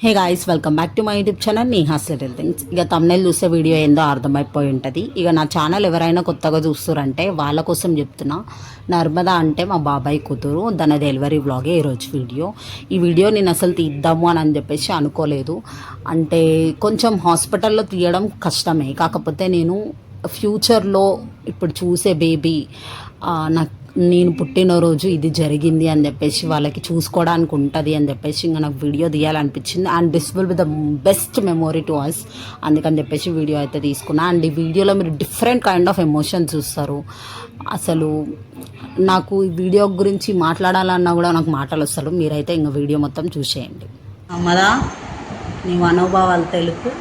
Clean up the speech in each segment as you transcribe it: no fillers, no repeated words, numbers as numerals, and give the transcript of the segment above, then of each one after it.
Hey guys, welcome back to my YouTube channel Neha's little things. ఇక thumbnail చూసే video ఏందో అర్థమైపోయి ఉంటుంది. ఇక నా ఛానల్ ఎవరైనా కొత్తగా చూస్తారంటే వాళ్ళ కోసం చెప్తున్నా. నర్మదా అంటే మా బాబాయ్ కూతురు, దాని డెలివరీ వ్లాగే ఈరోజు వీడియో. ఈ వీడియో నేను అసలు తీద్దాము అని చెప్పేసి అనుకోలేదు. అంటే కొంచెం హాస్పిటల్లో తీయడం కష్టమే, కాకపోతే నేను ఫ్యూచర్లో ఇప్పుడు చూసే బేబీ నాకు నేను పుట్టినరోజు ఇది జరిగింది అని చెప్పేసి వాళ్ళకి చూసుకోవడానికి ఉంటుంది అని చెప్పేసి ఇంకా నాకు వీడియో తీయాలనిపించింది. And this will be the best memory to us. అందుకని చెప్పేసి వీడియో అయితే తీసుకున్నా. అండ్ ఈ వీడియోలో మీరు డిఫరెంట్ కైండ్ ఆఫ్ ఎమోషన్స్ చూస్తారు. అసలు నాకు ఈ వీడియో గురించి మాట్లాడాలన్నా కూడా నాకు మాటలు వస్తారు. మీరైతే ఇంకా వీడియో మొత్తం చూసేయండి. అమ్మదా నీ మనోభావాలు తెలుపు.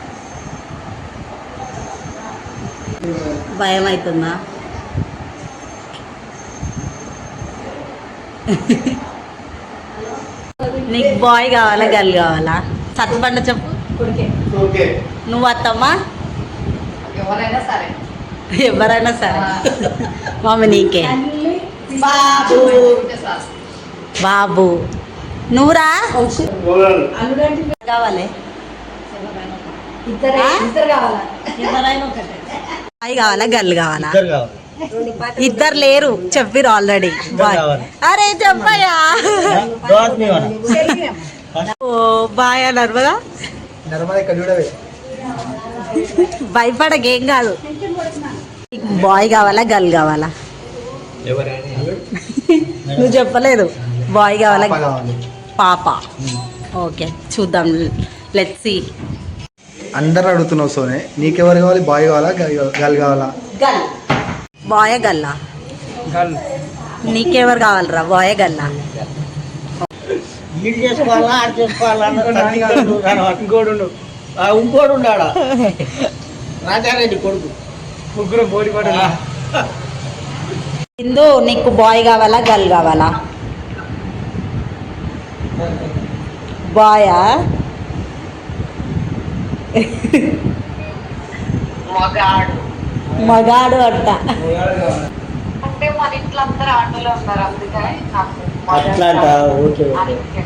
భయం అవుతుందా? నీకు బాయ్ కావాలా గర్ల్ కావాలా? సత్తుబండ చెప్పు. నువ్వు అత్తమ్మా? ఎవరైనా సరే మమ్మీ నీకే. బాబు బాబు నువ్వురా కావాలి. బాయ్ కావాలా గర్ల్ కావాలా? ఇద్దరు లేరు చెప్పిరు ఆల్రెడీ. అరే చెప్పయ్యా. ఓ బాయ్ నర్మదా. భయపడకేం కాదు. బాయ్ కావాలా గర్ల్ కావాలా? నువ్వు చెప్పలేదు. బాయ్ కావాలా పాప? ఓకే చూద్దాం. Let's see. అందరు అడుగుతున్నావు సోనే, నీకెవరు కావాలి? బాయ్ కావాలా గర్ల్ కావాలా? గర్ల్. బాయ్ గల్లా? నీకెవరు కావాలరా? బాయ్ గల్లా? ఇంకోడు ఉన్నాడా? రాజారెడ్డి కొడుకు. ముగ్గురు పోటీ పడ. ఇందు నీకు బాయ్ కావాలా గర్ల్ కావాలా? బాయా? మగాడు అంట.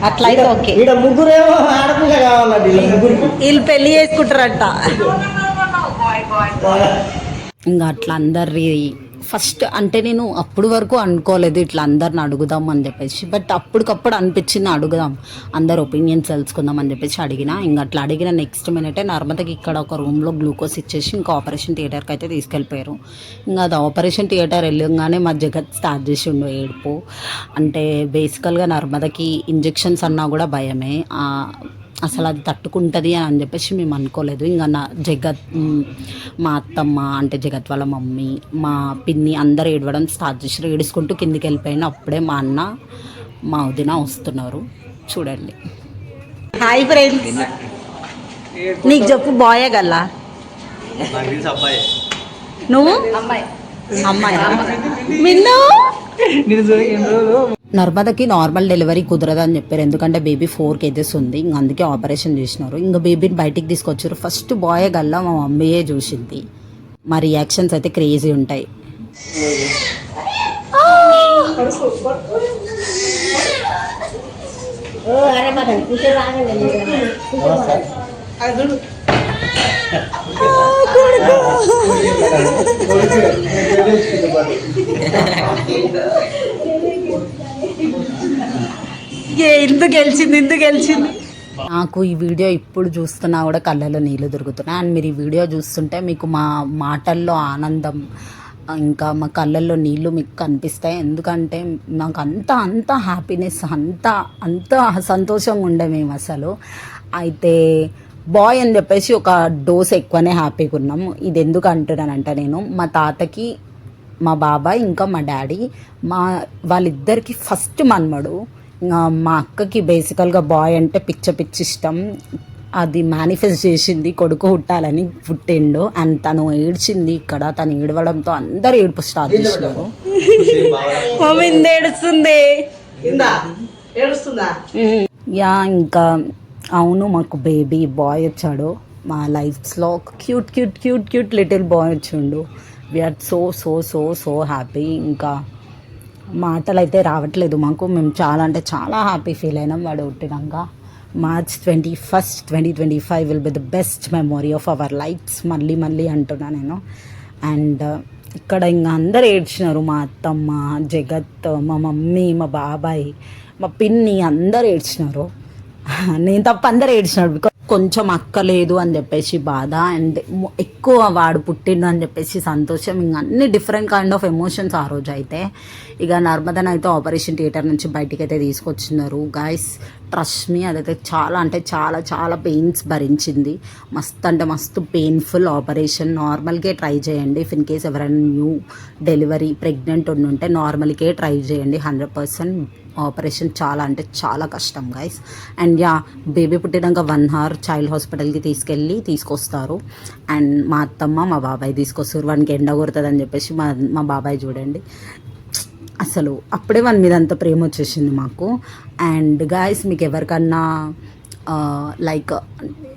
అట్లయితే ఓకే. ముగ్గురేమో ఆడపిల్ల కావాలండి. వీళ్ళు పెళ్లి చేసుకుంటారంట. ఇంకా అట్లా అందరి ఫస్ట్ అంటే నేను అప్పుడు వరకు అనుకోలేదు ఇట్లా అందరిని అడుగుదాం అని చెప్పేసి. బట్ అప్పటికప్పుడు అనిపించింది అడుగుదాం, అందరు ఒపీనియన్స్ తెలుసుకుందాం అని చెప్పేసి అడిగిన. ఇంకా అట్లా అడిగిన నెక్స్ట్ మినిటే నర్మదకి ఇక్కడ ఒక రూమ్లో గ్లూకోజ్ ఇచ్చేసి ఇంకా ఆపరేషన్ థియేటర్కి అయితే తీసుకెళ్ళిపోయారు. ఇంకా అది ఆపరేషన్ థియేటర్ వెళ్ళగానే మా జగత్ స్టార్ట్ చేసి ఉండు ఏడుపు. అంటే బేసికల్గా నర్మదకి ఇంజెక్షన్స్ అన్నా కూడా భయమే. అసలు అది తట్టుకుంటుంది అని చెప్పేసి మేము అనుకోలేదు. ఇంకా నా జగత్, మా అత్తమ్మ అంటే జగత్ వాళ్ళ మమ్మీ, మా పిన్ని అందరు ఏడవడం స్టార్ట్ చేసారు. ఏడుచుకుంటూ కిందికి వెళ్ళిపోయినా అప్పుడే మా అన్న మా వదిన వస్తున్నారు. చూడండి. Hi friends. నీకు చెప్పు బాయే గల్లా? నువ్వు అమ్మాయి మిన్ను. నర్మదకి నార్మల్ డెలివరీ కుదరదని చెప్పారు, ఎందుకంటే బేబీ 4 kgs ఉంది. ఇంక అందుకే ఆపరేషన్ చేసినారు. ఇంకా బేబీని బయటికి తీసుకొచ్చారు. ఫస్ట్ బాయ్ గల్లా మా మమ్మీయే చూసింది. మా రియాక్షన్స్ అయితే క్రేజీ ఉంటాయి. ఎందుకు గెలిచింది. నాకు ఈ వీడియో ఇప్పుడు చూస్తున్నా కూడా కళ్ళలో నీళ్ళు దొరుకుతున్నాయి. అండ్ మీరు ఈ వీడియో చూస్తుంటే మీకు మా మాటల్లో ఆనందం, ఇంకా మా కళ్ళల్లో నీళ్ళు మీకు కనిపిస్తాయి. ఎందుకంటే నాకు అంత హ్యాపీనెస్, అంత సంతోషంగా ఉండే మేము అసలు. అయితే బాయ్ అని చెప్పేసి ఒక డోస్ ఎక్కువనే హ్యాపీగా ఉన్నాం. ఇది ఎందుకు అంటున్నానంటే, నేను మా తాతకి మా బాబాయ్ ఇంకా మా డాడీ వాళ్ళిద్దరికి ఫస్ట్ మన్మడు. మా అక్కకి బేసికల్గా బాయ్ అంటే పిచ్చి ఇష్టం. అది మేనిఫెస్ట్ చేసింది, కొడుకు పుట్టాలని పుట్టిండు. అండ్ తను ఏడ్చింది. ఇక్కడ తను ఏడవడంతో అందరు ఏడుపు స్టార్ట్ చేసినారు. యా ఇంకా అవును, మాకు బేబీ బాయ్ వచ్చాడు. మా లైఫ్స్లో ఒక క్యూట్ లిటిల్ బాయ్ వచ్చిండు. We are so happy. ఇంకా మాటలు అయితే రావట్లేదు మాకు. మేము చాలా అంటే చాలా హ్యాపీ ఫీల్ అయినాం వాడు పుట్టినాక. March 21st, 2025 will be the best memory of our lives. మళ్ళీ అంటున్నా నేను. అండ్ ఇక్కడ ఇంకా అందరు ఏడ్చినారు. మా అత్తమ్మ, జగత్, మా మమ్మీ, మా బాబాయ్, మా పిన్ని అందరు ఏడ్చినారు. నేను తప్ప అందరు ఏడ్చినారు. బికాజ్ కొంచెం అక్క లేదు అని చెప్పేసి బాధ, అండ్ ఎక్కువ వాడు పుట్టిండు అని చెప్పేసి సంతోషం. ఇంకా అన్ని డిఫరెంట్ కైండ్ ఆఫ్ ఎమోషన్స్ ఆ రోజు అయితే. ఇక నర్మదన్ అయితే ఆపరేషన్ థియేటర్ నుంచి బయటికి అయితే తీసుకొచ్చినారు. గైస్ ట్రస్ట్ మీ, అదైతే చాలా అంటే చాలా పెయిన్స్ భరించింది. మస్తు అంటే మస్తు పెయిన్ఫుల్ ఆపరేషన్. నార్మల్కే ట్రై చేయండి. ఇఫ్ ఇన్ కేస్ ఎవరైనా న్యూ డెలివరీ ప్రెగ్నెంట్ ఉంటే నార్మల్కే ట్రై చేయండి. 100% ఆపరేషన్ చాలా అంటే చాలా కష్టం గైస్. అండ్ బేబీ పుట్టినాక 1 hour చైల్డ్ హాస్పిటల్కి తీసుకొస్తారు. అండ్ మా అత్తమ్మ, మా బాబాయ్ తీసుకొస్తారు. వానికి ఎండ కొడుతుందని చెప్పేసి మా బాబాయ్ చూడండి, అసలు అప్పుడే వాని మీద అంత ప్రేమ వచ్చేసింది మాకు. అండ్ గాయస్ మీకు ఎవరికన్నా లైక్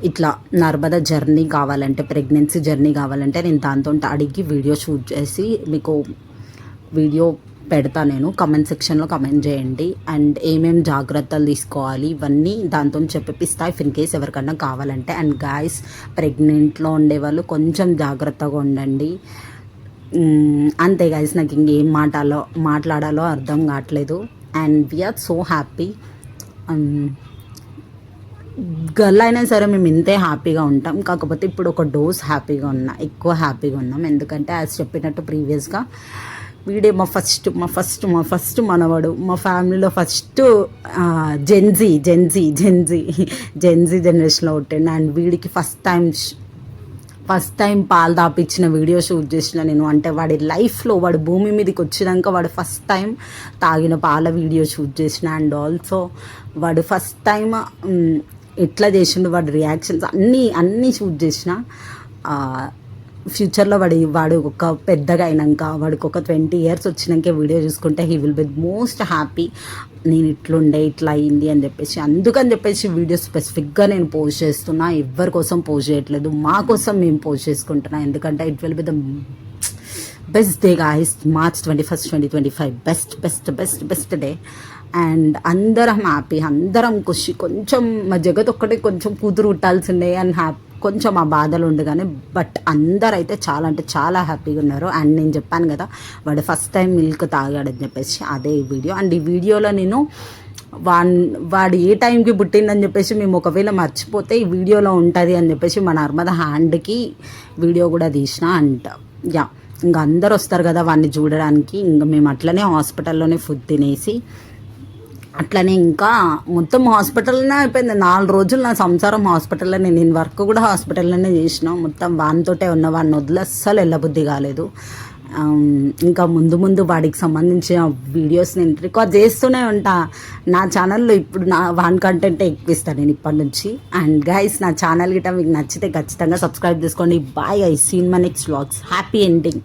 ఇట్లా నర్మదా జర్నీ కావాలంటే, ప్రెగ్నెన్సీ జర్నీ కావాలంటే నేను దాంతో అడిగి వీడియో షూట్ చేసి మీకు వీడియో పెడతా. నేను కమెంట్ సెక్షన్లో కమెంట్ చేయండి. అండ్ ఏమేమి జాగ్రత్తలు తీసుకోవాలి ఇవన్నీ దాంతో చెప్పిస్తా ఇఫ్ ఇన్ కేస్ ఎవరికన్నా కావాలంటే. అండ్ గాయస్ ప్రెగ్నెంట్లో ఉండేవాళ్ళు కొంచెం జాగ్రత్తగా ఉండండి. అంతే గైస్, నాకు ఇంకేం మాట్లాడాలో అర్థం కావట్లేదు. And we are so happy. Girl అయినా సరే మేము ఇంతే హ్యాపీగా ఉంటాం. కాకపోతే ఇప్పుడు ఒక డోస్ ఎక్కువ హ్యాపీగా ఉన్నాం. ఎందుకంటే యాజ్ చెప్పినట్టు ప్రీవియస్గా వీడే మా ఫస్ట్ మనవడు. మా ఫ్యామిలీలో ఫస్ట్ జెన్జీ జనరేషన్లో పుట్టిండు. అండ్ వీడికి ఫస్ట్ టైం పాలు తాపించిన వీడియో షూట్ చేసిన నేను. అంటే వాడి లైఫ్లో వాడు భూమి మీదకి వచ్చినాక వాడు ఫస్ట్ టైం తాగిన పాల వీడియో షూట్ చేసిన. అండ్ ఆల్సో వాడు ఫస్ట్ టైం ఎట్లా చేసిండు, వాడి రియాక్షన్స్ అన్నీ షూట్ చేసిన. ఫ్యూచర్లో వాడు ఒక పెద్దగా అయినాక, వాడికి ఒక 20 years వచ్చినాక వీడియో చూసుకుంటే he will be most happy. నేను ఇట్లా అయింది అని చెప్పేసి. అందుకని చెప్పేసి వీడియో స్పెసిఫిక్గా నేను పోస్ట్ చేస్తున్నా. ఎవరి కోసం పోస్ట్ చేయట్లేదు, మా కోసం మేము పోస్ట్ చేసుకుంటున్నా. ఎందుకంటే it will be the best day guys. March 21st, 2025 best day. And అందరం హ్యాపీ, అందరం ఖుషి. కొంచెం మా జగత్ ఒక్కటే కొంచెం కూతురు పుట్టాల్సిందే అని కొంచెం ఆ బాధలు ఉండగానే, బట్ అందరైతే చాలా అంటే చాలా హ్యాపీగా ఉన్నారు. అండ్ నేను చెప్పాను కదా వాడు ఫస్ట్ టైం మిల్క్ తాగాడని చెప్పేసి, అదే ఈ వీడియో. అండ్ ఈ వీడియోలో నేను వాడు ఏ టైంకి పుట్టిందని చెప్పేసి మేము ఒకవేళ మర్చిపోతే ఈ వీడియోలో ఉంటుంది అని చెప్పేసి మా నర్మద హ్యాండ్కి వీడియో కూడా తీసిన. అండ్ ఇంకా అందరు వస్తారు కదా వాడిని చూడడానికి. ఇంకా మేము అట్లనే హాస్పిటల్లోనే ఫుడ్ తినేసి అట్లనే ఇంకా మొత్తం హాస్పిటల్లోనే అయిపోయింది. 4 రోజులు నా సంసారం హాస్పిటల్లోనే. నేను వర్క్ కూడా హాస్పిటల్లోనే చేసిన. మొత్తం వానితోటే ఉన్న, వాడిని వదిలి అస్సలు వెళ్ళబుద్ధి కాలేదు. ఇంకా ముందు వాడికి సంబంధించిన వీడియోస్ నేను రికార్డ్ చేస్తూనే ఉంటా నా ఛానల్లో. ఇప్పుడు వాన్ కంటెంటే ఎక్కువ ఇస్తాను నేను ఇప్పటి నుంచి. అండ్ గైస్ నా ఛానల్ గిట్ట మీకు నచ్చితే ఖచ్చితంగా సబ్స్క్రైబ్ చేసుకోండి. Bye guys, see in my next vlogs. Happy ending.